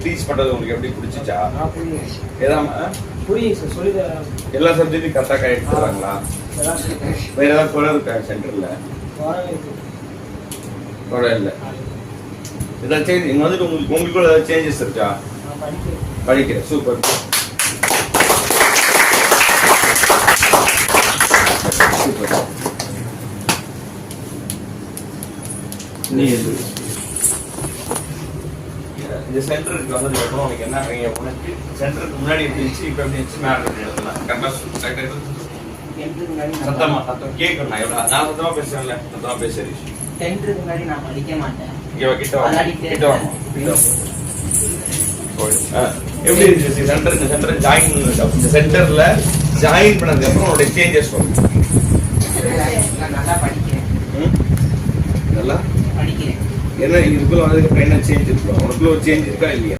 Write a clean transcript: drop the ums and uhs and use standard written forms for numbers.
Teach பண்றது உங்களுக்கு எப்படி பிடிச்சிச்சா? புரியுது சார், சொல்லி எல்லா சப்ஜெக்டும் கரெக்டாக எடுத்துறாங்களா? வேற ஏதாவது குறை இருக்கா சென்டர்ல? குறை இல்லை. ஏதாவது சேஞ்ச் இங்க வந்துட்டு உங்களுக்குள்ள ஏதாவது சேஞ்சஸ் இருக்கா? படிக்கிறேன். சூப்பர். சூப்பர். நீ இந்த சென்டருக்கு வந்ததுக்கு அப்புறம் உனக்கு என்ன உனக்கு சென்டருக்கு முன்னாடி எப்படி இருந்துச்சு, இப்போ எப்படி இருந்துச்சு, மேலே எப்படி எழுதலாம்? சத்தமா சத்தம் கேட்கணும். நான் எவ்வளோ நான் சத்தமாக பேசுறேன்ல, சத்தமாக பேசுறேன். சென்டருக்கு முன்னாடி நான் படிக்க மாட்டேன். கிட்ட வாங்க. எப்படி இருந்துச்சு சென்டர்? இந்த சென்டர் ஜாயின் இந்த சென்டர்ல ஜாயின் பண்ணதுக்கு அப்புறம் உங்களுடைய சேஞ்சஸ் வரும். நல்லா படிக்கிறேன். நல்லா படிக்கிறேன். என்ன இதுக்குள்ள வந்ததுக்கு அப்புறம் என்ன சேஞ்ச் இருக்கும்? உனக்குள்ள ஒரு சேஞ்ச் இருக்கா இல்லையா?